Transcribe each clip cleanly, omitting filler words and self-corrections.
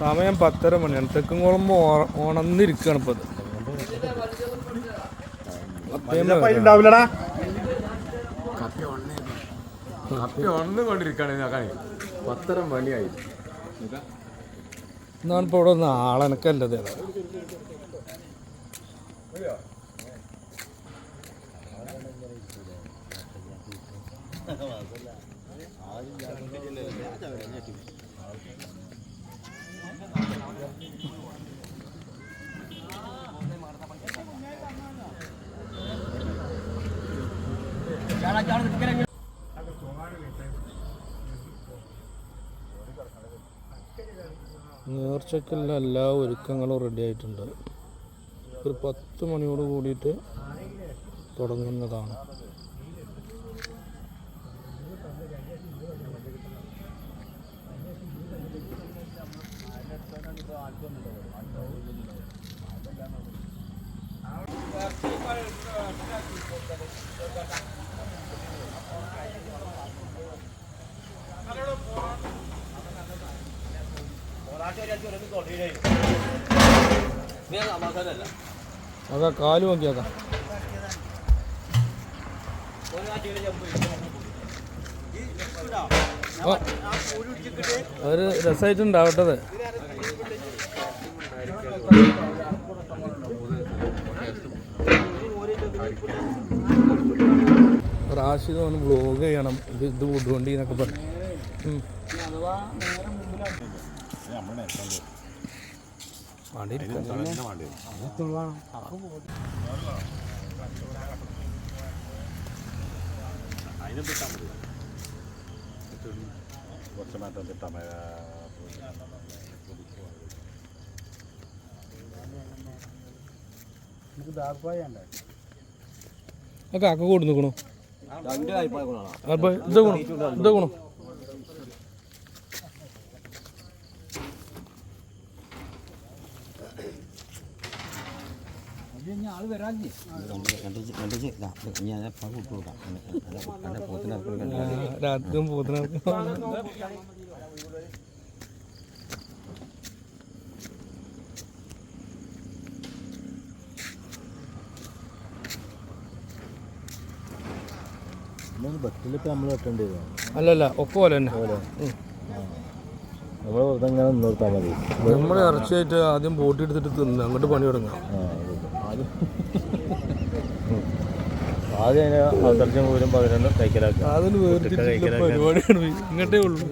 സമയം 10:30 മണിയാണ്. തെക്കുംകുളം ഉണർന്നിരിക്കുകയാണ് ഇപ്പോൾ. എന്നാണ് ഇപ്പോൾ ഇവിടെ ഒന്ന് ആളെനക്കല്ലത്. നേർച്ചയ്ക്കുള്ള എല്ലാ ഒരുക്കങ്ങളും റെഡി ആയിട്ടുണ്ട്. ഒരു 10 മണിയോട് കൂടിയിട്ട് തുടങ്ങുന്നതാണ്. അതാ കാല് നോക്കിയാക്കാം. ഒരു രസമായിട്ടുണ്ടാവട്ടത്. റാഷിദ് ഒന്ന് വ്ലോഗ് ചെയ്യണം. ഇത് വിടുവണ്ടി എന്നൊക്കെ പറഞ്ഞു. കാക്ക കൊടു നിൽക്കണോ? ഇത് ഗുണം രാത്രിയും പോത്തിനർക്കും. ബസ്സിലിപ്പോൾ നമ്മൾ വെട്ടേണ്ടി വരും. അല്ലല്ല ഒക്കെ പോലെ തന്നെ. നമ്മൾ വെറുതെ ഇങ്ങനെ നിർത്താൻ മതി. നമ്മൾ ഇറച്ചിയായിട്ട് ആദ്യം ബോട്ട് എടുത്തിട്ട് തിന്ന് അങ്ങോട്ട് പണി തുടങ്ങാം. ആദ്യം അതിന് അന്തർജം പോലും പകരം കൈക്കലാക്കുക. അതിന് വേർതിരിച്ചുള്ള പരിപാടിയാണ്. ഇങ്ങോട്ടേ ഉള്ളൂ.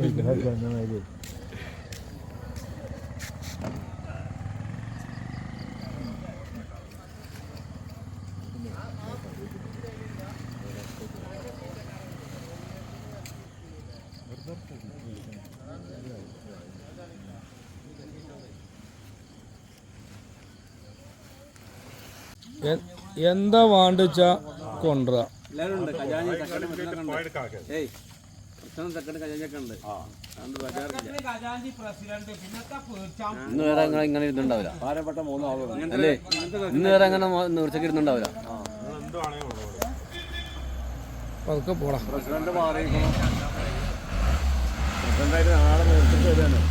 എന്താ വേണ്ടിച്ച കൊണ്ടുവരാ. ഇന്ന് വേറെ ഇങ്ങനെ ഇരുന്നുണ്ടാവില്ല. അല്ലേ ഇന്ന് വേറെ അങ്ങനെ നേർച്ചക്ക് ഇരുന്നുണ്ടാവില്ല. അതൊക്കെ പോടാ. പ്രസിഡന്റ് മാറിയിരിക്കണം. പ്രസിഡന്റായിട്ട് നാളെ നേർച്ചക്ക് വരികയാണ്.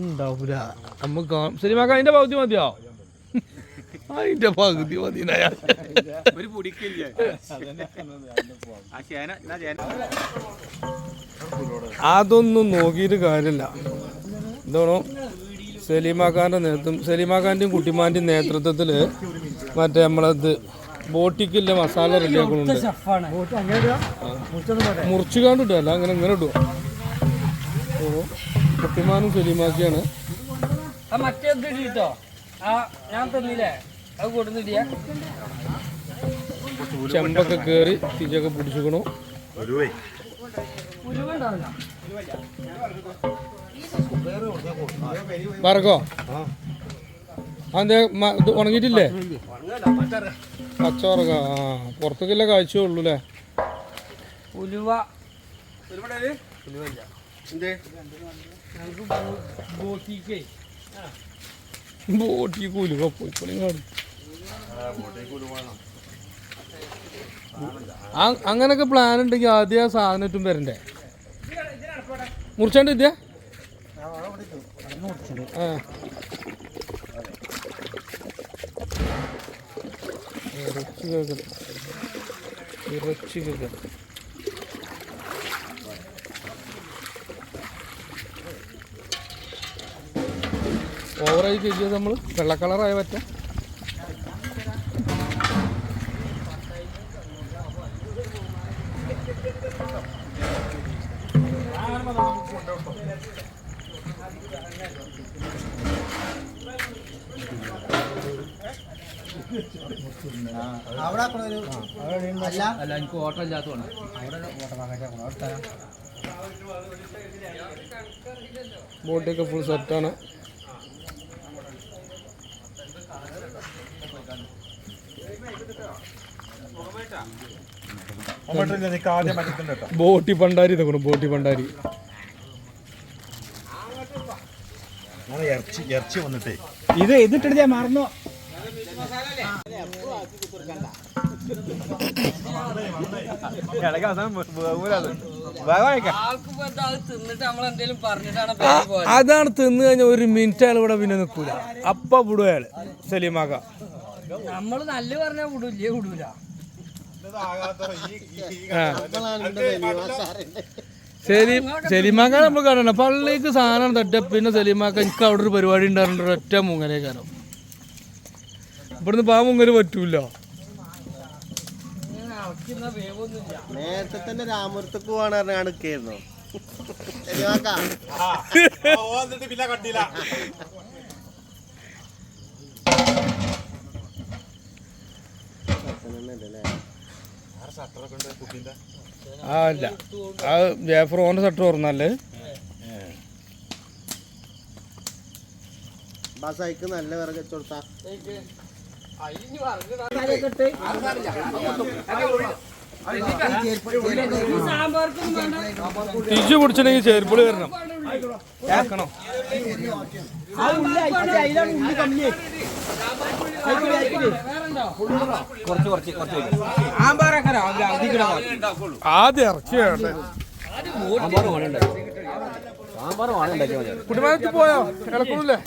ഉണ്ടാവൂല. നമുക്ക് സിനിമാക്ക് അതിന്റെ പകുതി മതിയോ? അതിന്റെ പകുതി മതി. അതൊന്നും നോക്കിയിട്ട് കാര്യമില്ല. എന്താണോ സലീമാക്കാൻ്റെയും കുട്ടിമാൻ്റെയും നേതൃത്വത്തിൽ മറ്റേ നമ്മളത് ബോട്ടിക്കില്ല മസാല റെഡിയാക്കുന്നുണ്ട്. മുറിച്ചുകാണ്ട് ഇട്ടല്ല, അങ്ങനെ ഇങ്ങനെ ഇടുക. ഓ കുട്ടിമാനും സലീമാക്കിയാണ്. ചെമ്പൊക്കെ കയറി തിരിച്ചൊക്കെ പിടിച്ചിക്കണു. പറക്കോ അതെ ഇത് ഉണങ്ങിയിട്ടില്ലേ? പച്ചവറക്ക പുറത്തേക്കല്ലേ കാഴ്ചയേ ഉള്ളൂ അല്ലേ? ബോട്ടി കുലുവ പോയിക്കോളി കാണും. അങ്ങനൊക്കെ പ്ലാൻ ഉണ്ടെങ്കിൽ ആദ്യം ആ സാധനം ഏറ്റവും വരണ്ടേ മുറിച്ചാണ്ട് ഇല്ല ആ ഇറച്ചി കേൾക്കണം ഓവറായി കഴിച്ചത് നമ്മൾ വെള്ള കളറായ പറ്റ അല്ല എനിക്ക് ഓട്ടം ഇല്ലാത്തതാണ് ബോട്ടൊക്കെ ഫുൾ സെറ്റാണ്. ബോട്ടി പണ്ടാരി നോക്കണം ബോട്ടി പണ്ടാരി ഇറച്ചി വന്നിട്ടേ ഇത് ഇതിട്ടിട്ട് ഞാൻ മറന്നു. അതാണ് തിന്നു കഴിഞ്ഞാൽ ഒരു മിനിറ്റ് അയാൾ ഇവിടെ പിന്നെ നിൽക്കൂല അപ്പ വിടും അയാള് സലീമാക്ക. നമ്മള് നല്ല പറഞ്ഞാൽ വിടൂല്ലേ വിടൂല. സലീമാക്ക നമ്മൾ കാണണം പള്ളിക്ക് സാധനം തട്ട പിന്നെ സലീമാക്ക എനിക്ക് അവിടെ ഒരു പരിപാടി ഉണ്ടായിരുന്നു ഒറ്റ മുങ്ങലേ കാരണം ഇവിടുന്ന് പാ മുങ്ങല് പറ്റൂല. നേരത്തെ തന്നെ രാമപുരത്തേക്ക് പോവാണ് പറഞ്ഞാണ് അല്ല ആ ജാഫർ ഓന്റെ ഷട്ടർ തുറന്നല്ലേ ബസായിക്ക് നല്ല വിറക് വെച്ചോടുത്താ തിരിച്ചു പിടിച്ചിട്ടുണ്ടെങ്കിൽ ചെരുപ്പുളി വരണം കേൾക്കണോ ആദ്യം ഇറച്ചിയാണ് കുട്ടിമാനത്ത് പോയോ ഇളക്കൂല്ലേ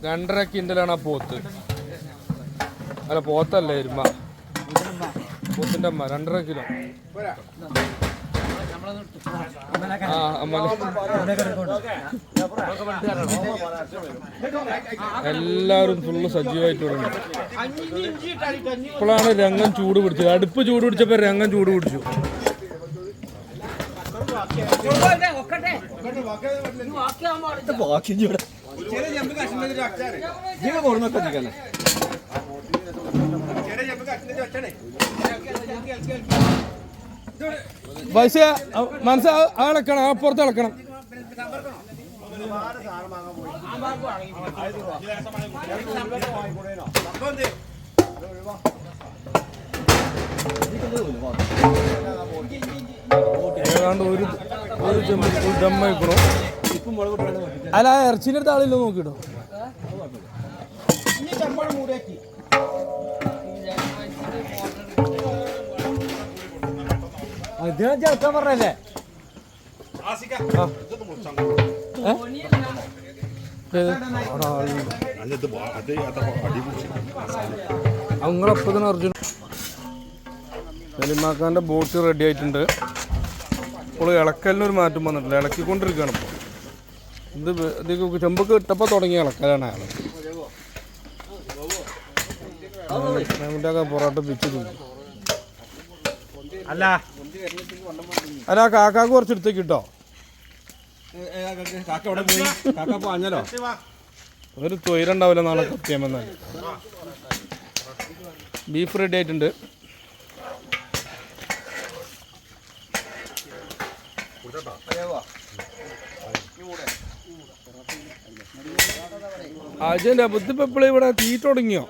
2.5 കിൻഡലാണ് ആ പോത്ത്. അല്ല പോത്തല്ലേ എരുമ പോത്തിന്റെ അമ്മ 2.5 കിലോ. ആ അമ്മ എല്ലാവരും ഫുള്ള് സജീവമായിട്ട് തുടങ്ങി. ഇപ്പോഴാണ് രംഗം ചൂട് പിടിച്ചത്. അടുപ്പ് ചൂട് പിടിച്ചപ്പോ രംഗം ചൂട് പിടിച്ചു. മനസ്സ് ഇളക്കണം അപ്പുറത്ത് ഇളക്കണം. ഏതാണ്ട് ഒരു ചെമ്പ് ഫുൾ ദമ്മായിക്കണോ. അല്ല ആ ഇറച്ചിൻ്റെ അടുത്ത് ആളില്ലോ നോക്കിട്ടോ. പറഞ്ഞല്ലേ നിങ്ങളെപ്പോ തന്നെ അർജുന സലിമാക്കാൻ്റെ ബോട്ട് റെഡി ആയിട്ടുണ്ട്. ഇപ്പോൾ ഇളക്കലിനൊരു മാറ്റം വന്നിട്ടില്ല, ഇളക്കിക്കൊണ്ടിരിക്കുകയാണ് ഇപ്പോൾ. ഇത് ചെമ്പൊക്കെ ഇട്ടപ്പോൾ തുടങ്ങിയ ഇളക്കലാണ് അയാൾ. പൊറോട്ട പിച്ച് തിന്നു. അല്ല അല്ല കാക്കാക്ക് കുറച്ചെടുത്തേക്ക് കിട്ടോ. ഒരു തൊയിലുണ്ടാവില്ല നാളെ കൃത്യമെന്നാൽ. ബീഫ് റെഡി ആയിട്ടുണ്ട്. അജന്റെ ബുദ്ധിപ്പോ എപ്പോഴും ഇവിടെ തീ തുടങ്ങിയോ?